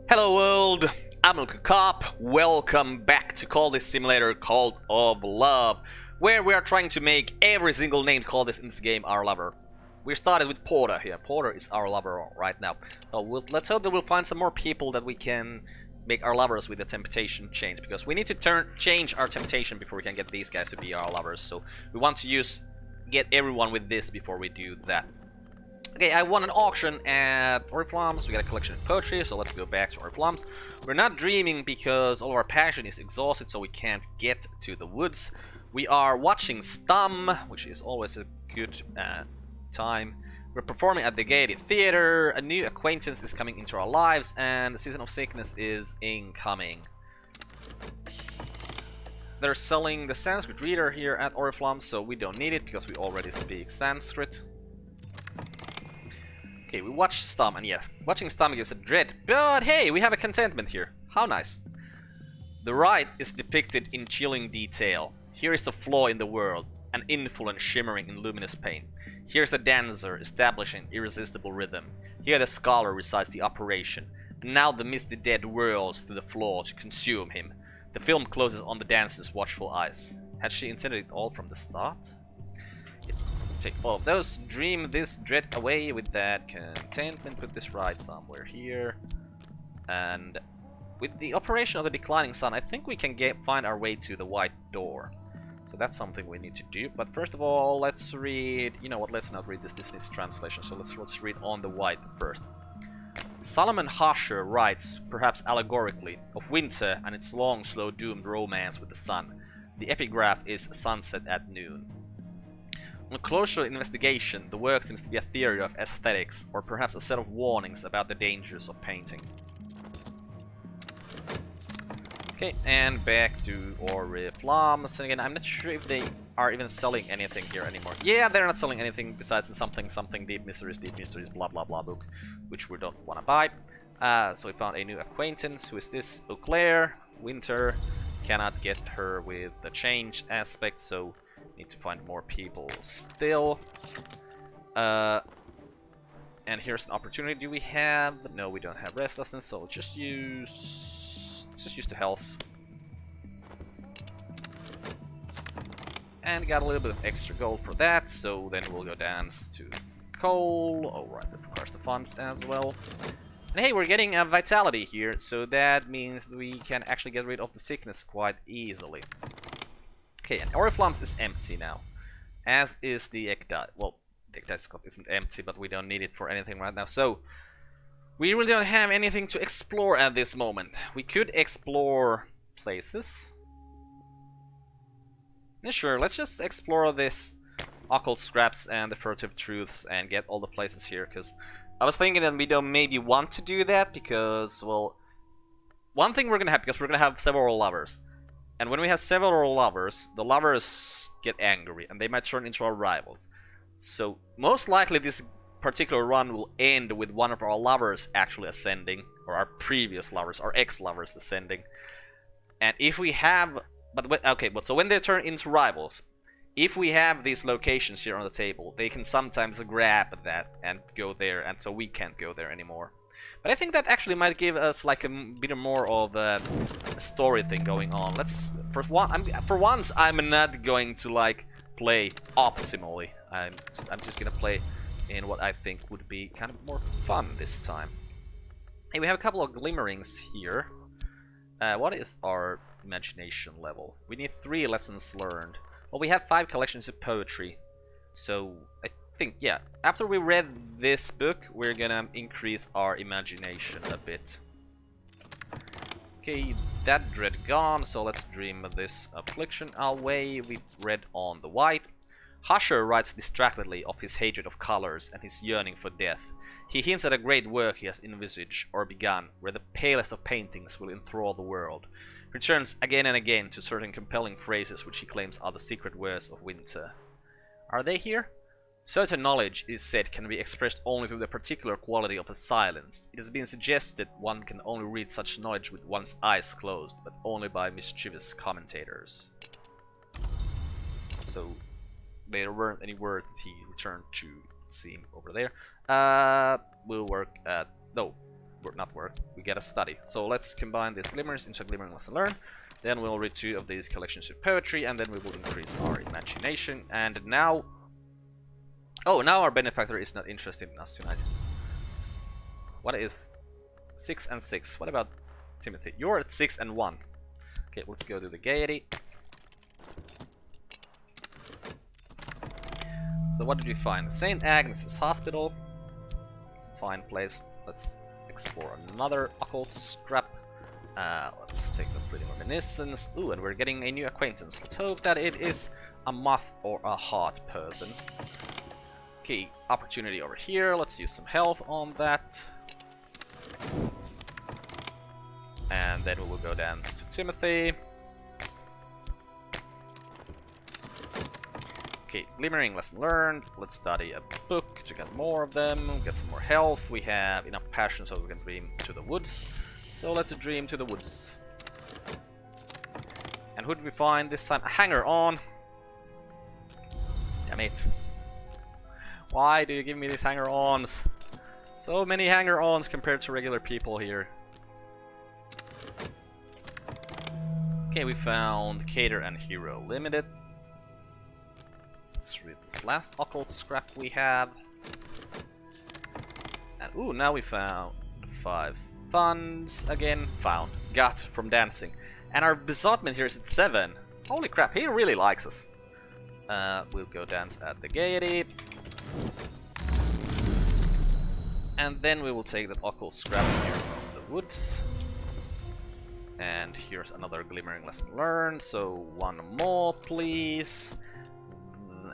Hello world, I'm Carp. Welcome back to Cultist Simulator Cult of Love, where we are trying to make every single named Cultist in this game our lover. We started with Porter here. Porter is our lover right now. Let's hope that we'll find some more people that we can make our lovers with the temptation change, because we need to change our temptation before we can get these guys to be our lovers. So we want to get everyone with this before we do that. Okay, I won an auction at Oriflamme's. We got a collection of poetry, so let's go back to Oriflamme's. We're not dreaming because all of our passion is exhausted, so we can't get to the woods. We are watching Stum, which is always a good time. We're performing at the Gaiety Theater. A new acquaintance is coming into our lives, and the season of sickness is incoming. They're selling the Sanskrit reader here at Oriflamme, so we don't need it because we already speak Sanskrit. Okay, we watch Stum, and yes, watching Stum gives a dread, but hey, we have a contentment here. How nice. The rite is depicted in chilling detail. Here is the flaw in the world, an influence shimmering in luminous pain. Here's the dancer establishing irresistible rhythm. Here the scholar recites the operation, and now the misty dead whirls to the floor to consume him. The film closes on the dancer's watchful eyes. Had she intended it all from the start? Take all of those, dream this dread away with that contentment, put this right somewhere here. And with the operation of the declining sun, I think we can find our way to the white door. So that's something we need to do. But first of all, let's read, you know what, let's not read this Disney's translation, so let's read on the white first. Solomon Hosher writes, perhaps allegorically, of winter and its long, slow, doomed romance with the sun. The epigraph is sunset at noon. On closer investigation, the work seems to be a theory of aesthetics, or perhaps a set of warnings about the dangers of painting. Okay, and back to Oriflamme. And again, I'm not sure if they are even selling anything here anymore. Yeah, they're not selling anything besides the something deep mysteries, blah blah blah book, which we don't want to buy. So we found a new acquaintance. Who is this? Eau Claire. Winter. Cannot get her with the change aspect, so need to find more people still. And here's an opportunity. Do we have? No, we don't have restlessness, so just use the health. And got a little bit of extra gold for that, so then we'll go dance to coal. Oh right, that requires the funds as well. And hey, we're getting a vitality here, so that means we can actually get rid of the sickness quite easily. Okay, and Oriflamme's is empty now, as is the Ekdai. Well, the Ekdai isn't empty, but we don't need it for anything right now, so we really don't have anything to explore at this moment. We could explore places. Yeah, sure, let's just explore this occult scraps and the furtive truths and get all the places here, because I was thinking that we don't maybe want to do that, because, well, one thing we're gonna have, because we're gonna have several lovers. And when we have several lovers, the lovers get angry, and they might turn into our rivals. So, most likely this particular run will end with one of our lovers actually ascending, or our previous lovers, our ex-lovers ascending. And if we have... so when they turn into rivals, if we have these locations here on the table, they can sometimes grab that and go there, and so we can't go there anymore. But I think that actually might give us like a bit more of a story thing going on. For once, I'm not going to like play optimally. I'm just gonna play in what I think would be kind of more fun this time. Hey, we have a couple of glimmerings here. What is our imagination level? We need 3 lessons learned. Well, we have 5 collections of poetry, so I think, yeah, after we read this book, we're gonna increase our imagination a bit. Okay, that dread gone, so let's dream this affliction away. We read on the white. Hosher writes distractedly of his hatred of colors and his yearning for death. He hints at a great work he has envisaged or begun, where the palest of paintings will enthrall the world. Returns again and again to certain compelling phrases which he claims are the secret words of winter. Are they here? Certain knowledge, it is said, can be expressed only through the particular quality of the silence. It has been suggested one can only read such knowledge with one's eyes closed, but only by mischievous commentators. So, there weren't any words that he returned to, it seemed, over there. We'll work at... no. not work. We get a study. So let's combine these glimmers into a glimmering lesson learn. Then we'll read 2 of these collections of poetry, and then we will increase our imagination. And now... Oh, now our benefactor is not interested in us tonight. What is 6 and 6? What about Timothy? You're at 6 and 1. Okay, let's go to the Gaiety. So what did we find? St. Agnes's Hospital. It's a fine place. Let's explore another occult scrap. Let's take the Fleeting Reminiscence. Ooh, and we're getting a new acquaintance. Let's hope that it is a moth or a heart person. Okay, opportunity over here. Let's use some health on that. And then we will go dance to Timothy. Okay, glimmering lesson learned. Let's study a book to get more of them, get some more health. We have enough passion so we can dream to the woods. So let's dream to the woods. And who did we find this time? A hanger-on. Damn it. Why do you give me these hanger-ons? So many hanger-ons compared to regular people here. Okay, we found Cater and Hero Limited. Let's read this last occult scrap we have. And ooh, now we found 5 funds again. Found. Got from dancing. And our besotment here is at 7. Holy crap, he really likes us. We'll go dance at the Gaiety. And then we will take that occult scrap here from the woods. And here's another glimmering lesson learned. So 1 more, please.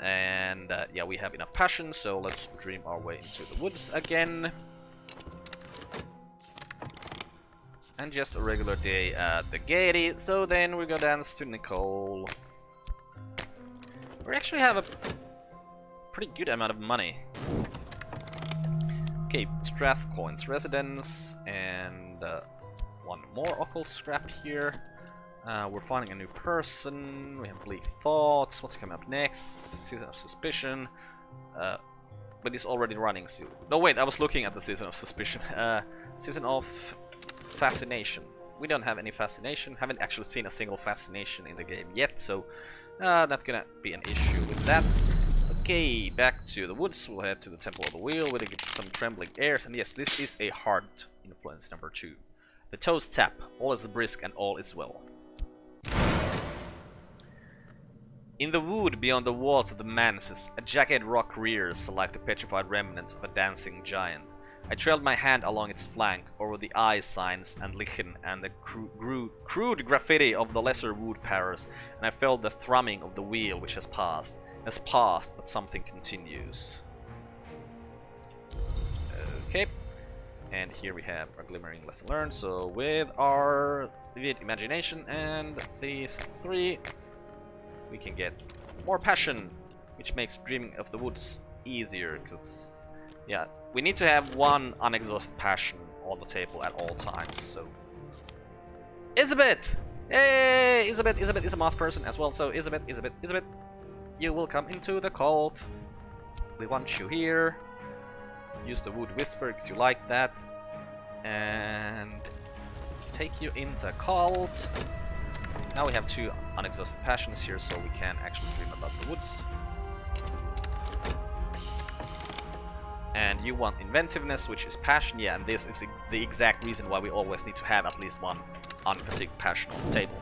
And yeah, we have enough passion, so let's dream our way into the woods again. And just a regular day at the Gaiety. So then we go dance to Nicole. We actually have a pretty good amount of money. Okay, Strathcoin's residence, and 1 more occult scrap here. We're finding a new person. We have bleak thoughts. What's coming up next? Season of suspicion. But it's already running. So no, wait. I was looking at the season of suspicion. Season of fascination. We don't have any fascination. Haven't actually seen a single fascination in the game yet. So not gonna be an issue with that. Okay, back to the woods. We'll head to the Temple of the Wheel. We'll get some trembling airs. And yes, this is a heart influence number 2. The toes tap. All is brisk and all is well. In the wood beyond the walls of the manses, a jagged rock rears like the petrified remnants of a dancing giant. I trailed my hand along its flank, over the eye signs and lichen and the crude graffiti of the lesser wood powers, and I felt the thrumming of the wheel which has passed, but something continues. Okay, and here we have our glimmering lesson learned. So with our vivid imagination and these 3, we can get more passion, which makes dreaming of the woods easier, because yeah, we need to have 1 unexhausted passion on the table at all times. So Isabeth! Hey! Isabeth is a moth person as well, so Isabeth, you will come into the cult. We want you here. Use the wood whisper because you like that. And take you into cult. Now we have 2 unexhausted passions here, so we can actually dream about the woods. And you want inventiveness, which is passion, yeah, and this is the exact reason why we always need to have at least 1 unfatigued passion on the table.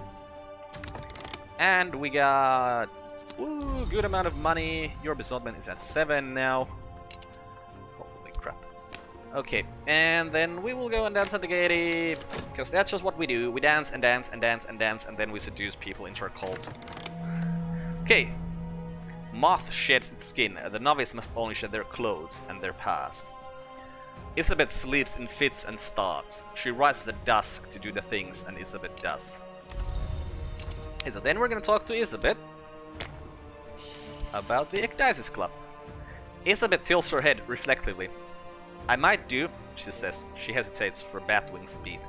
And we got good amount of money. Your besotment is at 7 now. Holy crap. Okay, and then we will go and dance at the Gaiety, because that's just what we do. We dance and dance and dance and dance, and then we seduce people into our cult. Okay. Moth sheds its skin. The novice must only shed their clothes and their past. Isabeth sleeps in fits and starts. She rises at dusk to do the things, and Isabeth does. Okay, so then we're gonna talk to Isabeth about the Ecdysis Club. Isabeth tilts her head reflectively. I might do, she says. She hesitates for Batwing's beat.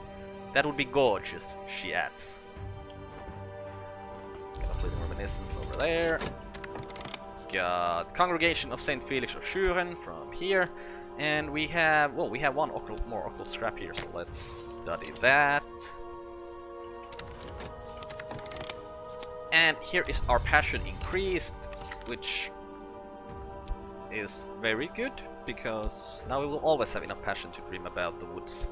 That would be gorgeous, she adds. Got a Fleeting Reminiscence over there. Got Congregation of St. Felix of Schuren from here. And we have, well, we have one more occult scrap here, so let's study that. And here is our passion increased, which is very good, because now we will always have enough passion to dream about the woods.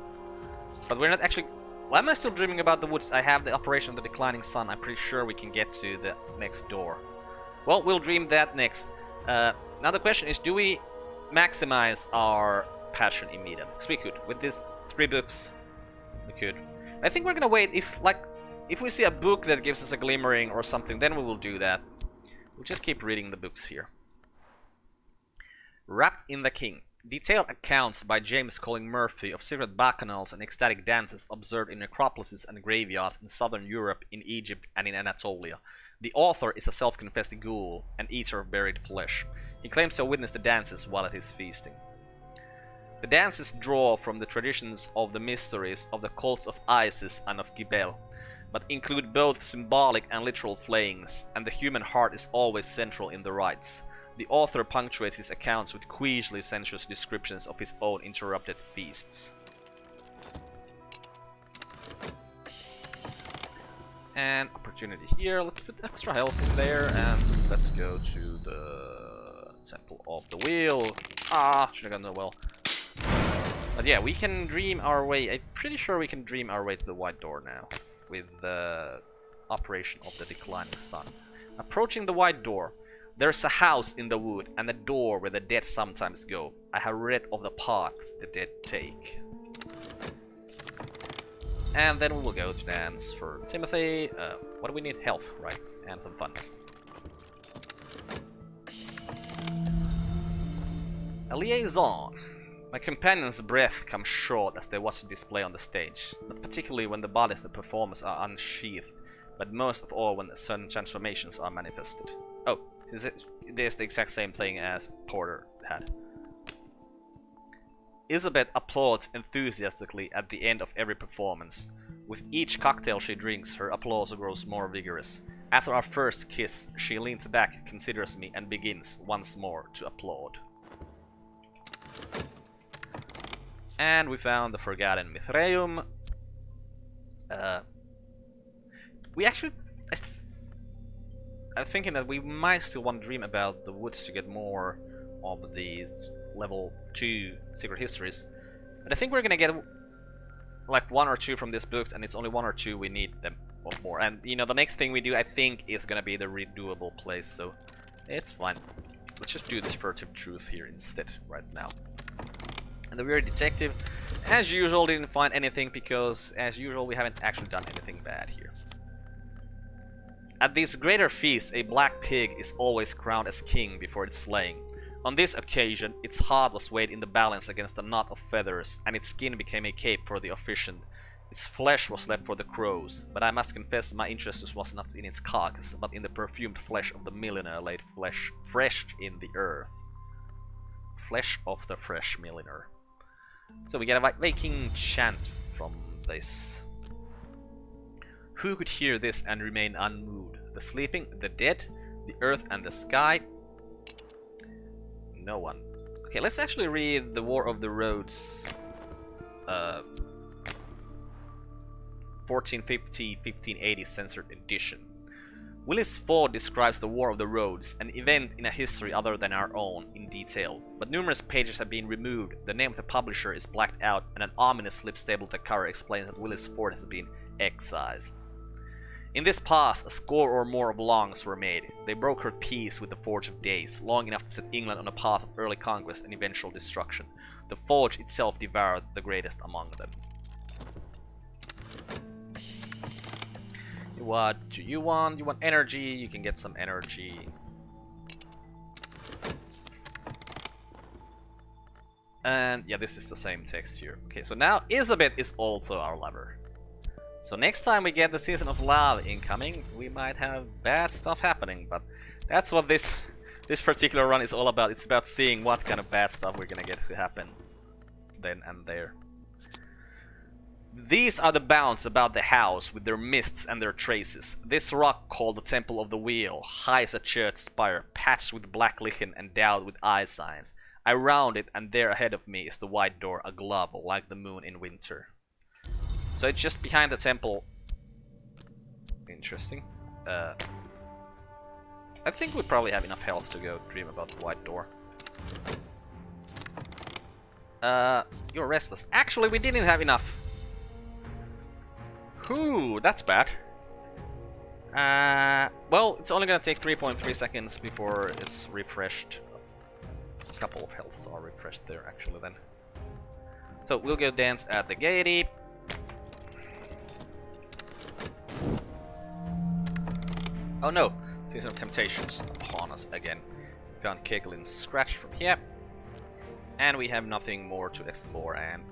But we're not actually... Why am I still dreaming about the woods? I have the operation of the declining sun. I'm pretty sure we can get to the next door. Well, we'll dream that next. Now the question is, do we maximize our passion immediately? Because we could. With these 3 books, we could. I think we're gonna wait. If we see a book that gives us a glimmering or something, then we will do that. We'll just keep reading the books here. Wrapped in the King. Detailed accounts by James Colin Murphy of secret bacchanals and ecstatic dances observed in necropolises and graveyards in southern Europe, in Egypt, and in Anatolia. The author is a self-confessed ghoul, an eater of buried flesh. He claims to have witnessed the dances while at his feasting. The dances draw from the traditions of the mysteries of the cults of Isis and of Gibel, but include both symbolic and literal flayings, and the human heart is always central in the rites. The author punctuates his accounts with queasely sensuous descriptions of his own interrupted feasts. And opportunity here, let's put extra health in there, and let's go to the Temple of the Wheel. Should have gotten that well. But yeah, we can dream our way, I'm pretty sure we can dream our way to the White Door now, with the operation of the declining sun. Approaching the White Door. There's a house in the wood, and a door where the dead sometimes go. I have read of the paths the dead take. And then we will go to dance for Timothy. What do we need? Health, right? And some funds. A liaison. My companion's breath comes short as they watch the display on the stage, but particularly when the bodies of the performers are unsheathed, but most of all when certain transformations are manifested. Oh, there's the exact same thing as Porter had. Elizabeth applauds enthusiastically at the end of every performance. With each cocktail she drinks, her applause grows more vigorous. After our first kiss, she leans back, considers me, and begins once more to applaud. And we found the Forgotten Mithraeum. We actually... I'm thinking that we might still want to dream about the woods to get more of these level 2 secret histories. But I think we're gonna get like 1 or 2 from these books, and it's only 1 or 2 we need them of more. And you know, the next thing we do, I think, is gonna be the redoable place, so it's fine. Let's just do this furtive truth here instead, right now. And the weird detective, as usual, didn't find anything because, as usual, we haven't actually done anything bad here. At these greater feasts, a black pig is always crowned as king before its slaying. On this occasion, its heart was weighed in the balance against a knot of feathers, and its skin became a cape for the officiant. Its flesh was left for the crows, but I must confess my interest was not in its carcass, but in the perfumed flesh of the milliner laid fresh in the earth. Flesh of the fresh milliner. So we get a Viking chant from this. Who could hear this and remain unmoved? The sleeping, the dead, the earth and the sky? No one. Okay, let's actually read the War of the Roads 1450-1580 censored edition. Willis Ford describes the War of the Roads, an event in a history other than our own, in detail, but numerous pages have been removed, the name of the publisher is blacked out, and an ominous slip stapled to cover explains that Willis Ford has been excised. In this past, a score or more of longs were made. They brokered peace with the Forge of Days, long enough to set England on a path of early conquest and eventual destruction. The Forge itself devoured the greatest among them. What do you want? You want energy? You can get some energy. And yeah, this is the same text here. Okay, so now Elizabeth is also our lover. So next time we get the Season of Love incoming, we might have bad stuff happening, but that's what this particular run is all about. It's about seeing what kind of bad stuff we're gonna get to happen then and there. These are the bounds about the house with their mists and their traces. This rock called the Temple of the Wheel, high as a church spire, patched with black lichen and endowed with eye signs. I round it, and there ahead of me is the white door, aglow like the moon in winter. So it's just behind the temple. Interesting. I think we probably have enough health to go dream about the white door. You're restless. Actually, we didn't have enough. Whew, that's bad. Well, it's only gonna take 3.3 seconds before it's refreshed. A couple of healths are refreshed there, actually, then. So, we'll go dance at the Gaiety. Oh no! Season of Temptations upon us again. We found Kegelin's scratch from here. And we have nothing more to explore, and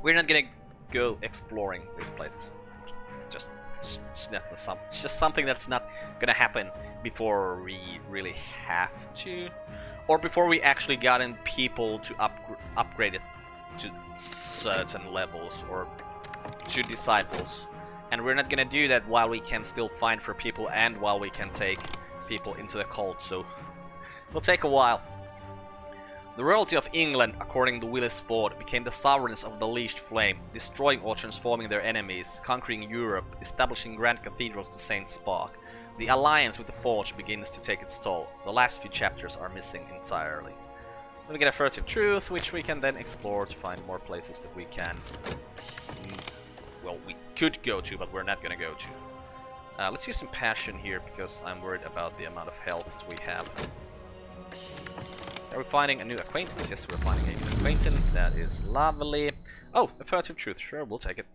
we're not gonna go exploring these places. It's just something that's not gonna happen before we really have to, or before we actually gotten people to upgrade it to certain levels or to disciples. And we're not gonna do that while we can still find for people and while we can take people into the cult, so it'll take a while. The royalty of England, according to Willis Ford, became the sovereigns of the leashed flame, destroying or transforming their enemies, conquering Europe, establishing grand cathedrals to Saint Spark. The alliance with the Forge begins to take its toll. The last few chapters are missing entirely. Then we get a furtive truth, which we can then explore to find more places that we can... well, we could go to, but we're not gonna go to. Let's use some passion here, because I'm worried about the amount of health we have. Are we finding a new acquaintance? Yes, we're finding a new acquaintance. That is lovely. Oh, a furtive truth. Sure, we'll take it.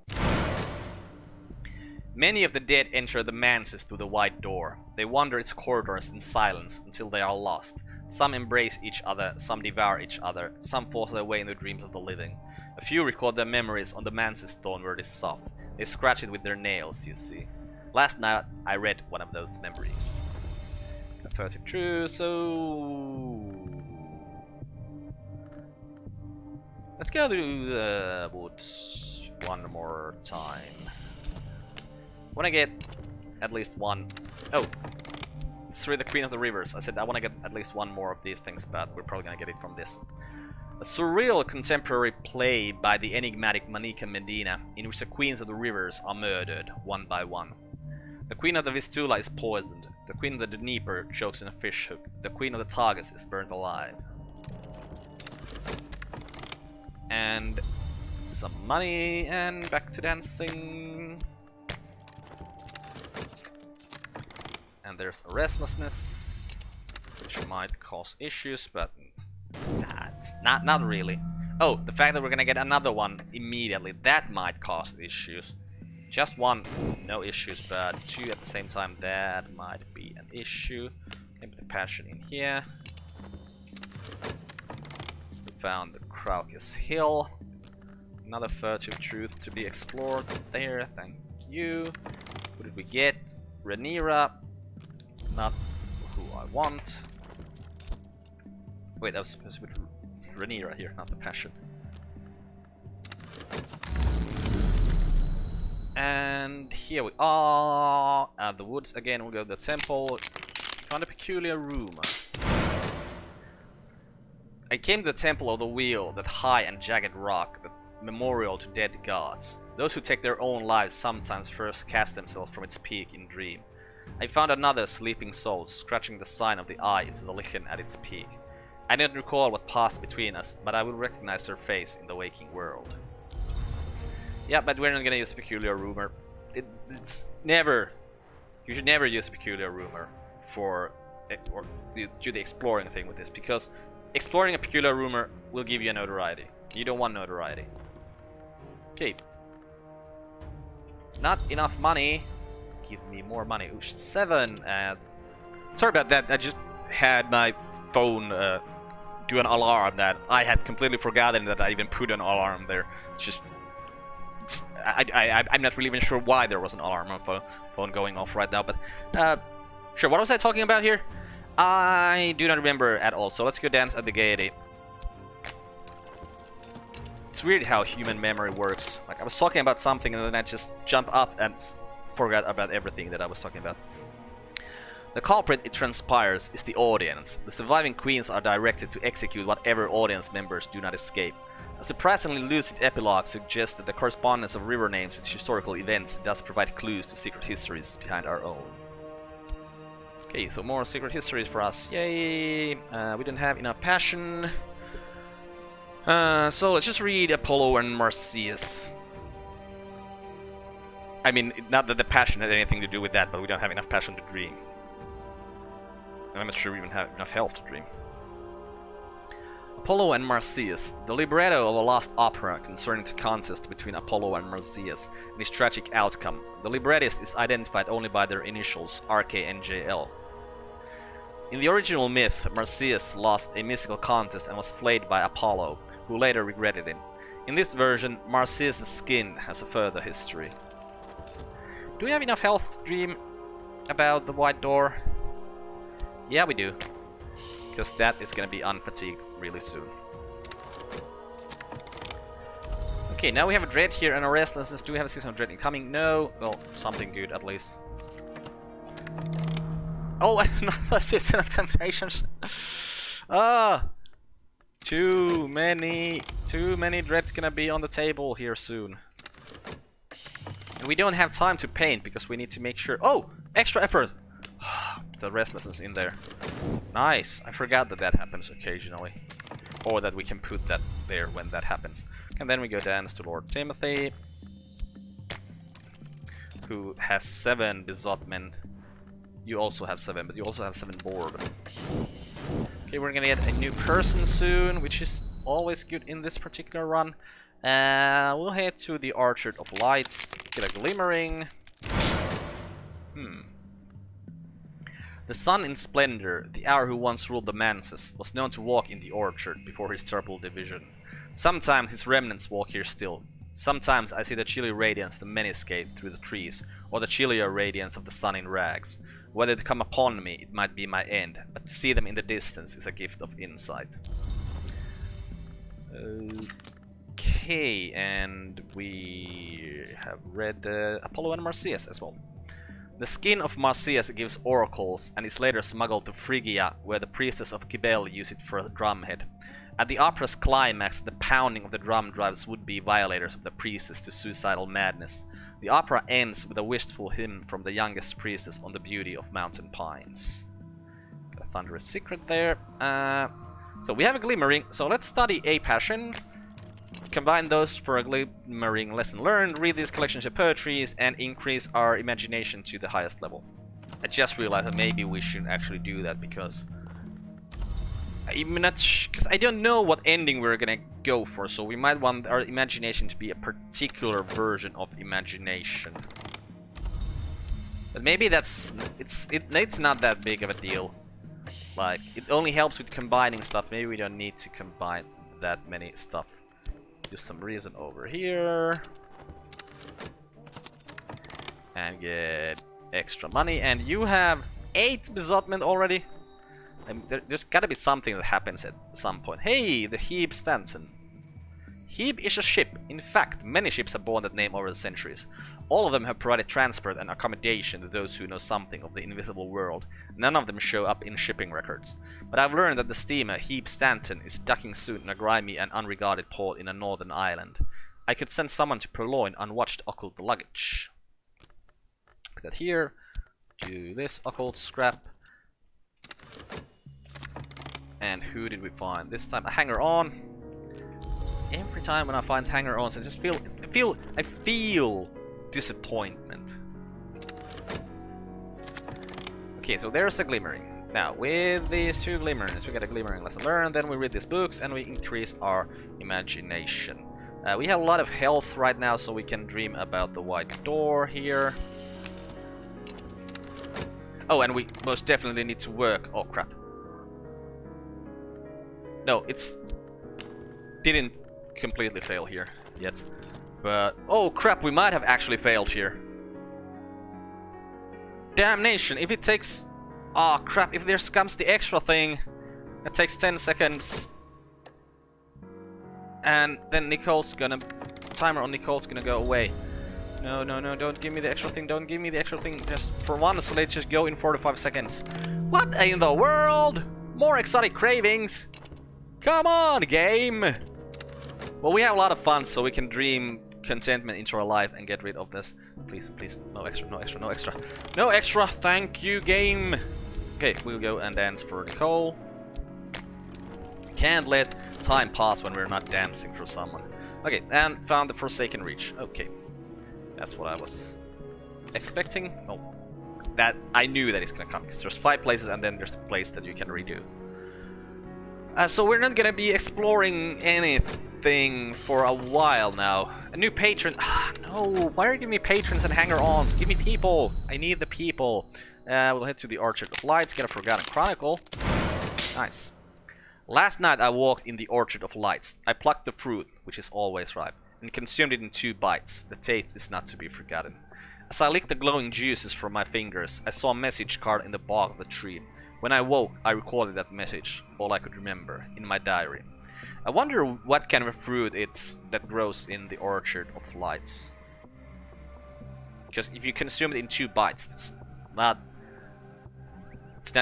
Many of the dead enter the manses through the white door. They wander its corridors in silence until they are lost. Some embrace each other, some devour each other, some force their way in the dreams of the living. A few record their memories on the manse's stone where it is soft. They scratch it with their nails, you see. Last night I read one of those memories. A furtive truth, so... let's go to the woods one more time. I wanna get at least one... oh! It's through the Queen of the Rivers. I said I wanna get at least one more of these things, but we're probably gonna get it from this. A surreal contemporary play by the enigmatic Manika Medina, in which the Queens of the Rivers are murdered, one by one. The Queen of the Vistula is poisoned. The Queen of the Dnieper chokes in a fish hook. The Queen of the Tagus is burnt alive. And some money, and back to dancing. And there's a restlessness, which might cause issues, but nah, it's not really. Oh, the fact that we're gonna get another one immediately, that might cause issues. Just one, no issues, but two at the same time, that might be an issue. Put the passion in here. Found the Craucus Hill. Another furtive truth to be explored there, thank you. What did we get? Rhaenyra. Not who I want. Wait, that was supposed to be Rhaenyra here, not the passion. And here we are at the woods again. We'll go to the temple. Found a peculiar rumor. I came to the Temple of the Wheel, that high and jagged rock, that memorial to dead gods. Those who take their own lives sometimes first cast themselves from its peak in dream. I found another sleeping soul scratching the sign of the eye into the lichen at its peak. I don't recall what passed between us, but I will recognize her face in the waking world. Yeah, but we're not gonna use peculiar rumor. It's never... you should never use peculiar rumor for... or do the exploring thing with this, because exploring a peculiar rumor will give you a notoriety. You don't want notoriety. Okay. Not enough money. Give me more money. Ooh, 7. Sorry about that. I just had my phone do an alarm that I had completely forgotten that I even put an alarm there. It's just... I'm not really even sure why there was an alarm on my phone going off right now, but... sure, what was I talking about here? I do not remember at all, so let's go dance at the Gaiety. It's weird how human memory works. Like, I was talking about something and then I just jump up and forgot about everything that I was talking about. The culprit, it transpires, is the audience. The surviving queens are directed to execute whatever audience members do not escape. A surprisingly lucid epilogue suggests that the correspondence of river names with historical events does provide clues to secret histories behind our own. Okay, so more secret histories for us. Yay! We don't have enough passion. So let's just read Apollo and Marsyas. I mean, not that the passion had anything to do with that, but we don't have enough passion to dream. I'm not sure we even have enough health to dream. Apollo and Marsyas, the libretto of a lost opera concerning the contest between Apollo and Marsyas and its tragic outcome. The librettist is identified only by their initials, RKNJL. In the original myth, Marsyas lost a mystical contest and was flayed by Apollo, who later regretted it. In this version, Marsyas' skin has a further history. Do we have enough health to dream about the white door? Yeah, we do. Because that is gonna be unfatigued really soon. Okay, now we have a dread here and a restlessness. Do we have a season of dread incoming? No. Well, something good at least. Oh, another season of temptations. Ah, too many dreads gonna be on the table here soon. And we don't have time to paint because we need to make sure. Oh, extra effort. The restlessness in there. Nice. I forgot that that happens occasionally, or that we can put that there when that happens. And then we go dance to Lord Timothy, who has 7 besotment. You also have 7, but you also have 7 board. Okay, we're gonna get a new person soon, which is always good in this particular run. We'll head to the Orchard of Lights, get a glimmering. The sun in Splendor, the hour who once ruled the manses, was known to walk in the orchard before his terrible division. Sometimes his remnants walk here still. Sometimes I see the chilly radiance of the meniscate through the trees, or the chillier radiance of the sun in rags. Whether they come upon me, it might be my end, but to see them in the distance is a gift of insight. Okay, and we have read Apollo and Marsyas as well. The skin of Marsyas gives oracles and is later smuggled to Phrygia, where the priestess of Cybele use it for a drumhead. At the opera's climax, the pounding of the drum drives would-be violators of the priestess to suicidal madness. The opera ends with a wistful hymn from the youngest priestess on the beauty of mountain pines. Got a thunderous secret there. So we have a glimmering, so let's study a passion. Combine those for a glimmering lesson learned, read these collections of poetries, and increase our imagination to the highest level. I just realized that maybe we shouldn't actually do that because I don't know what ending we're gonna go for, so we might want our imagination to be a particular version of imagination. But maybe it's not that big of a deal. Like, it only helps with combining stuff. Maybe we don't need to combine that many stuff. Do some reason over here and get extra money. And you have 8 besotment already. And there's gotta be something that happens at some point. Hey, the Heap Stanton. Heap is a ship. In fact, many ships have borne that name over the centuries. All of them have provided transport and accommodation to those who know something of the invisible world. None of them show up in shipping records. But I've learned that the steamer Heap Stanton is docking soon in a grimy and unregarded port in a northern island. I could send someone to purloin unwatched occult luggage. Put that here. Do this occult scrap. And who did we find this time? A hanger-on. Every time when I find hanger-ons, I just feel disappointment. Okay, so there's a glimmering. Now, with these 2 glimmerings, we get a glimmering lesson learned, then we read these books and we increase our imagination. We have a lot of health right now, so we can dream about the white door here. Oh, and we most definitely need to work. Oh, crap. No, didn't completely fail here yet. But, oh crap, we might have actually failed here. Damnation, if it takes... Oh crap, if there comes the extra thing, that takes 10 seconds. And then Nicole's gonna... Timer on Nicole's gonna go away. No, no, no, don't give me the extra thing, don't give me the extra thing. Just for once, let's just go in 45 seconds. What in the world? More exotic cravings? Come on, game! Well, we have a lot of fun, so we can dream contentment into our life and get rid of this. Please, please, no extra, no extra, no extra. No extra, thank you, game! Okay, we'll go and dance for Nicole. Can't let time pass when we're not dancing for someone. Okay, and found the Forsaken Reach. Okay. That's what I was expecting. Oh, that I knew that it's gonna come. There's 5 places and then there's a place that you can redo. So we're not gonna be exploring anything for a while now. A new patron. No, why are you giving me patrons and hanger-ons? Give me people. I need the people. We'll head to the Orchard of Lights, get a Forgotten Chronicle. Nice. Last night I walked in the Orchard of Lights. I plucked the fruit, which is always ripe, and consumed it in 2 bites. The taste is not to be forgotten. As I licked the glowing juices from my fingers, I saw a message card in the bark of the tree. When I woke, I recorded that message, all I could remember, in my diary. I wonder what kind of a fruit it's that grows in the Orchard of Lights. Because if you consume it in 2 bites, it's not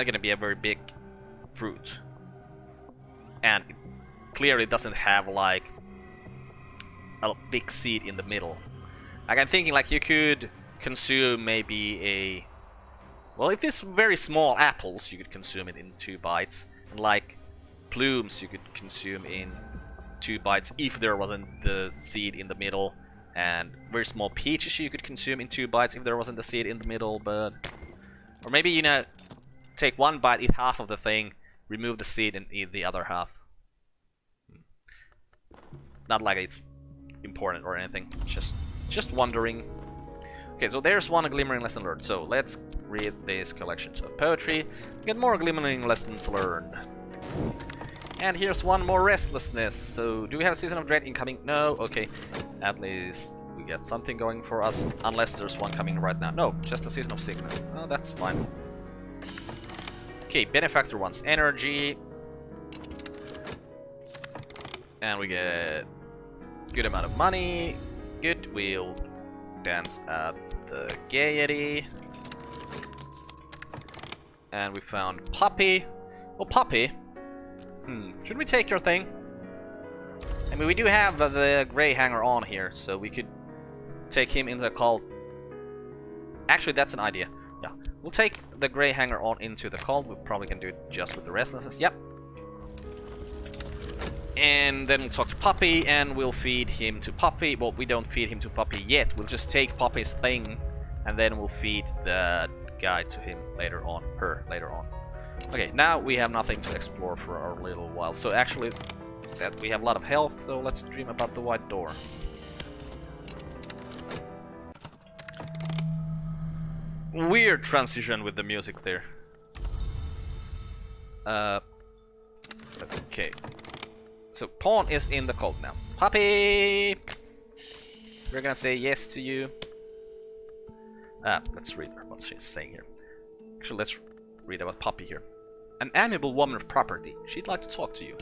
gonna be a very big fruit. And it clearly doesn't have like a big seed in the middle. Like, I'm thinking like you could consume maybe a... Well, if it's very small apples, you could consume it in 2 bites. And like plumes, you could consume in 2 bites if there wasn't the seed in the middle. And very small peaches you could consume in 2 bites if there wasn't the seed in the middle, but... Or maybe, you know, take 1 bite, eat half of the thing, remove the seed and eat the other half. Not like it's important or anything, just wondering. Okay, so there's 1 glimmering lesson learned. So let's read these collections of poetry, get more glimmering lessons learned. And here's 1 more restlessness. So do we have a Season of Dread incoming? No, okay. At least we get something going for us, unless there's 1 coming right now. No, just a Season of Sickness. Oh, that's fine. Okay, Benefactor wants energy. And we get good amount of money. Good, we'll dance at the Gaiety. And we found Puppy. Oh, Puppy. Should we take your thing? I mean, we do have the Grey Hanger on here, so we could take him into the cult. Actually, that's an idea. Yeah, we'll take the Grey Hanger on into the cult. We probably can do it just with the restlessness. Yep. And then we'll talk to Puppy, and we'll feed him to Puppy. Well, we don't feed him to Puppy yet. We'll just take Puppy's thing, and then we'll feed the guy to him later on. Her later on. Okay, now we have nothing to explore for a little while. So actually, that we have a lot of health. So let's dream about the white door. Weird transition with the music there. Okay. So Pawn is in the cult now. Puppy! We're gonna say yes to you. Let's read what she's saying here. Actually, let's read about Puppy here. An amiable woman of property. She'd like to talk to you.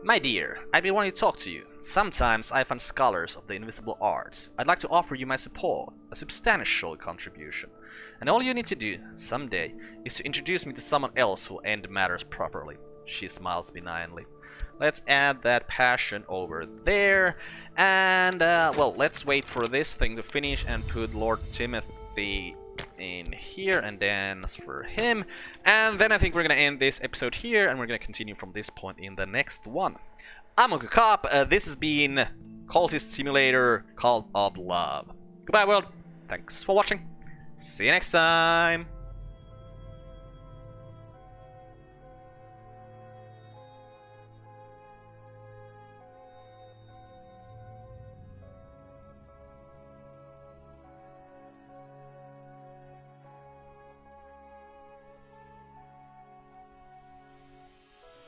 My dear, I've been wanting to talk to you. Sometimes I find scholars of the invisible arts. I'd like to offer you my support, a substantial contribution. And all you need to do, someday, is to introduce me to someone else who'll end matters properly. She smiles benignly. Let's add that passion over there. And, well, let's wait for this thing to finish and put Lord Timothy in here and dance for him. And then I think we're gonna end this episode here, and we're gonna continue from this point in the next one. I'm Uncle Carp. This has been Cultist Simulator, Cult of Love. Goodbye, world. Thanks for watching. See you next time.